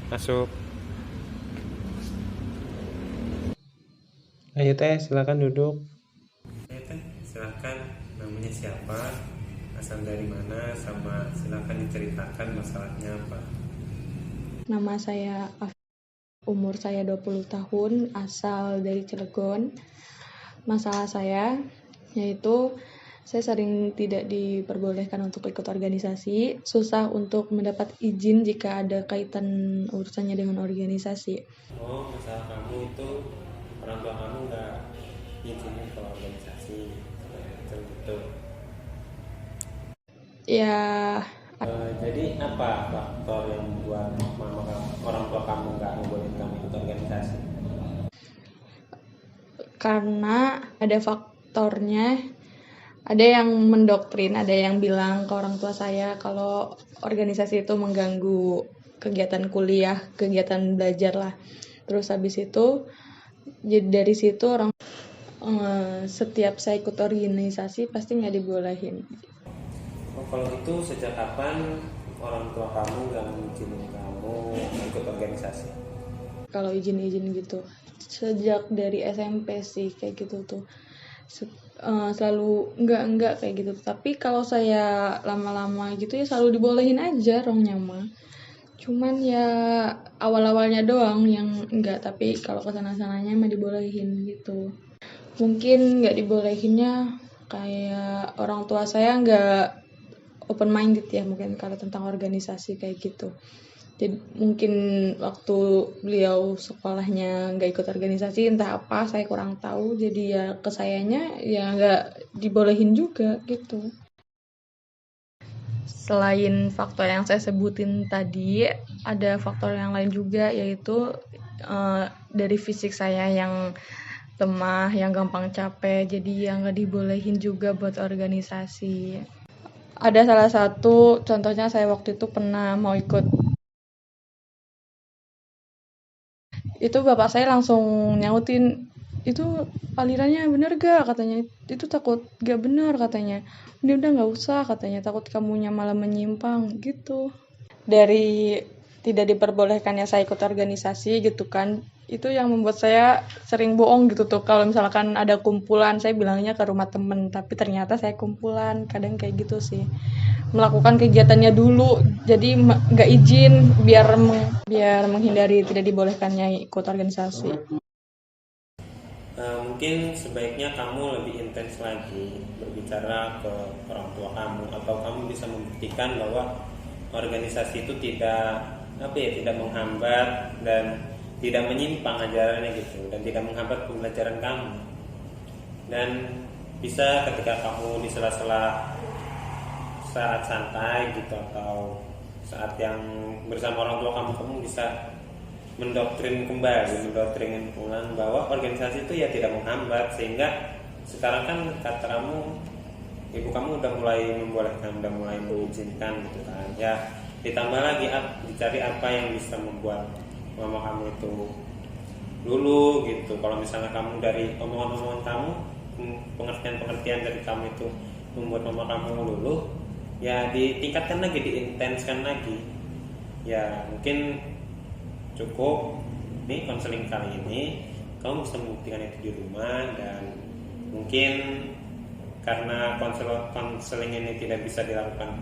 Masuk. Ayo teh, silakan duduk. Ayo teh, silakan. Namanya siapa? Asal dari mana? Sama silakan diceritakan masalahnya apa. Nama saya umur saya 20 tahun, asal dari Cilegon. Masalah saya yaitu saya sering tidak diperbolehkan untuk ikut organisasi, susah untuk mendapat izin jika ada kaitan urusannya dengan organisasi. Oh, masalah kamu itu orang tua kamu nggak izinin ke organisasi, gitu. Ya, Jadi apa faktor yang membuat orang tua kamu nggak ngebolehin kamu ikut organisasi? karena ada faktornya, ada yang mendoktrin, ada yang bilang ke orang tua saya kalau organisasi itu mengganggu kegiatan kuliah, kegiatan belajar lah. Terus habis itu, jadi dari situ orang setiap saya ikut organisasi pasti nggak dibolehin. Oh, kalau itu sejak kapan orang tua kamu nggak ngizinin kamu ikut organisasi? Kalau izin-izin gitu, sejak dari SMP sih kayak gitu tuh. Selalu enggak kayak gitu. Tapi kalau saya lama-lama gitu ya selalu dibolehin aja rongnya mah. Cuman ya awal-awalnya doang yang enggak, tapi kalau kesana-sananya mah dibolehin gitu. Mungkin nggak dibolehinnya kayak orang tua saya nggak open minded ya mungkin kalau tentang organisasi kayak gitu. Jadi mungkin waktu beliau sekolahnya nggak ikut organisasi entah apa saya kurang tahu, jadi ya ke sayanya ya nggak dibolehin juga gitu. Selain faktor yang saya sebutin tadi, ada faktor yang lain juga yaitu dari fisik saya yang lemah, yang gampang capek, jadi yang nggak dibolehin juga buat organisasi. Ada salah satu contohnya saya waktu itu pernah mau ikut, itu bapak saya langsung nyautin, itu alirannya bener gak katanya, itu takut gak bener katanya, ini udah nggak usah katanya, takut kamunya malah menyimpang gitu. Dari tidak diperbolehkannya saya ikut organisasi gitu kan, itu yang membuat saya sering bohong gitu tuh, kalau misalkan ada kumpulan saya bilangnya ke rumah temen tapi ternyata saya kumpulan, kadang kayak gitu sih, melakukan kegiatannya dulu jadi nggak izin biar menghindari tidak dibolehkannya ikut organisasi. Mungkin sebaiknya kamu lebih intens lagi berbicara ke orang tua kamu, atau kamu bisa membuktikan bahwa organisasi itu tidak menghambat dan tidak menyimpang ajarannya gitu, dan tidak menghambat pembelajaran kamu. Dan bisa ketika kamu di sela-sela saat santai gitu, atau saat yang bersama orang tua kamu bisa mendoktrin ulang bahwa organisasi itu ya tidak menghambat, sehingga sekarang kan kata kamu, ibu kamu udah mulai membolehkan, udah mulai mengizinkan gitu kan ya. Ditambah lagi dicari apa yang bisa membuat mama kamu itu dulu gitu. Kalau misalnya kamu dari omongan-omongan kamu, pengertian-pengertian dari kamu itu membuat mama kamu luluh, ya ditingkatkan lagi, diintenskan lagi. Ya mungkin cukup nih konseling kali ini, kamu bisa membuktikan itu di rumah. Dan mungkin karena konseling ini tidak bisa dilakukan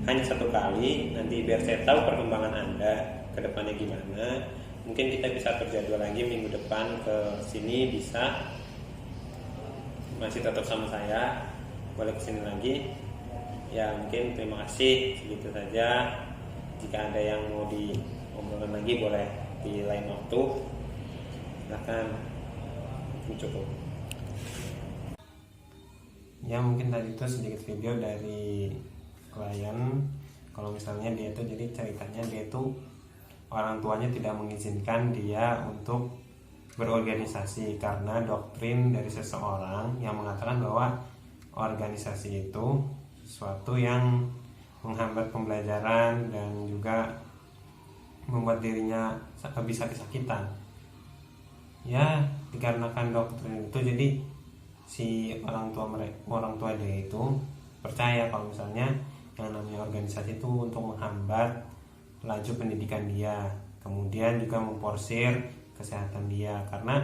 hanya satu kali, nanti biar saya tahu perkembangan Anda ke depannya gimana, mungkin kita bisa terjadwal lagi minggu depan ke sini, bisa masih tetap sama saya, boleh kesini lagi ya. Mungkin terima kasih, segitu saja. Jika ada yang mau diomongkan lagi boleh di lain waktu, silahkan. Cukup ya, mungkin tadi itu sedikit video dari klien. Kalau misalnya dia itu, jadi ceritanya dia itu orang tuanya tidak mengizinkan dia untuk berorganisasi karena doktrin dari seseorang yang mengatakan bahwa organisasi itu sesuatu yang menghambat pembelajaran dan juga membuat dirinya bisa kesakitan. Ya, dikarenakan doktrin itu, jadi si orang tua dia itu percaya kalau misalnya yang namanya organisasi itu untuk menghambat laju pendidikan dia. kemudian juga memporsir kesehatan dia, karena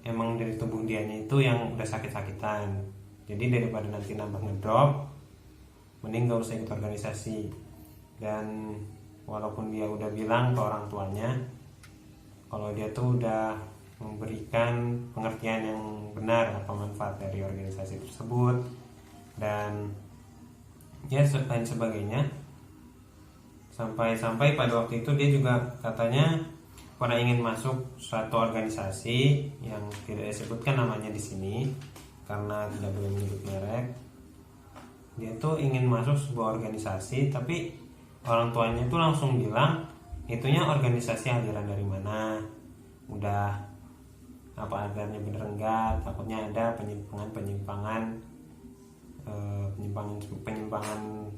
emang dari tubuh dianya itu yang udah sakit-sakitan. Jadi daripada nanti nambah ngedrop, mending gak usah ikut organisasi. Dan walaupun dia udah bilang ke orang tuanya kalau dia tuh udah memberikan pengertian yang benar apa manfaat dari organisasi tersebut dan ya lain sebagainya, sampai pada waktu itu dia juga katanya pernah ingin masuk suatu organisasi yang tidak disebutkan namanya di sini karena tidak boleh menyebut merek. Dia tuh ingin masuk sebuah organisasi, tapi orang tuanya tuh langsung bilang itunya organisasi aliran dari mana, udah apa alirannya bener enggak, takutnya ada penyimpangan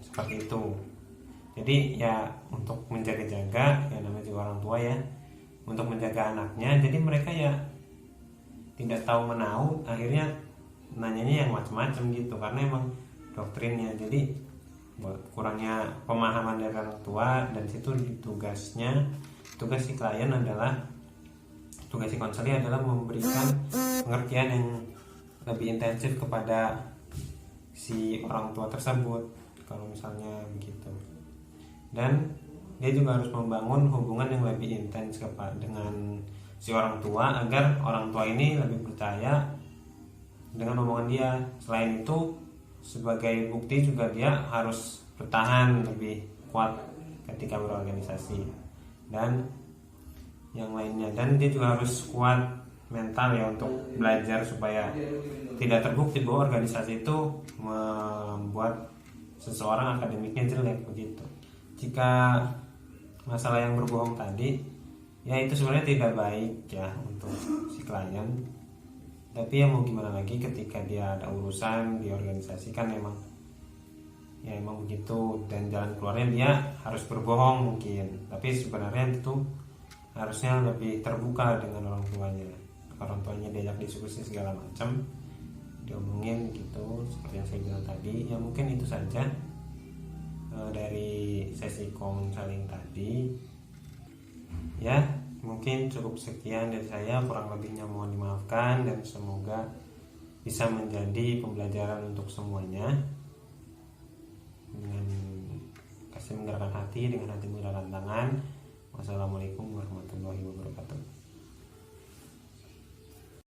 seperti itu. Jadi ya untuk menjaga-jaga, ya namanya juga orang tua ya, untuk menjaga anaknya, jadi mereka ya tidak tahu menahu, akhirnya nanyanya yang macam-macam gitu karena emang doktrinnya. Jadi kurangnya pemahaman dari orang tua, dan situ tugas si klien adalah, tugas si konselor adalah memberikan pengertian yang lebih intensif kepada si orang tua tersebut kalau misalnya begitu. Dan dia juga harus membangun hubungan yang lebih intens dengan si orang tua agar orang tua ini lebih percaya dengan omongan dia. Selain itu, sebagai bukti juga dia harus bertahan lebih kuat ketika berorganisasi dan yang lainnya. Dan dia juga harus kuat mental ya untuk belajar supaya tidak terbukti bahwa organisasi itu membuat seseorang akademiknya jelek begitu. Jika masalah yang berbohong tadi, ya itu sebenarnya tidak baik ya untuk si klien. Tapi ya mau gimana lagi, ketika dia ada urusan di organisasi kan emang begitu, dan jalan keluarnya dia harus berbohong mungkin. Tapi sebenarnya itu harusnya lebih terbuka dengan orang tuanya. Orang tuanya diajak diskusi segala macam, diomongin gitu seperti yang saya bilang tadi. Ya mungkin itu saja dari sesi konseling tadi. Ya mungkin cukup sekian dari saya, kurang lebihnya mohon dimaafkan, dan semoga bisa menjadi pembelajaran untuk semuanya dengan kasih menggerakkan hati, dengan hati menggerakkan tangan. Wassalamualaikum warahmatullahi wabarakatuh.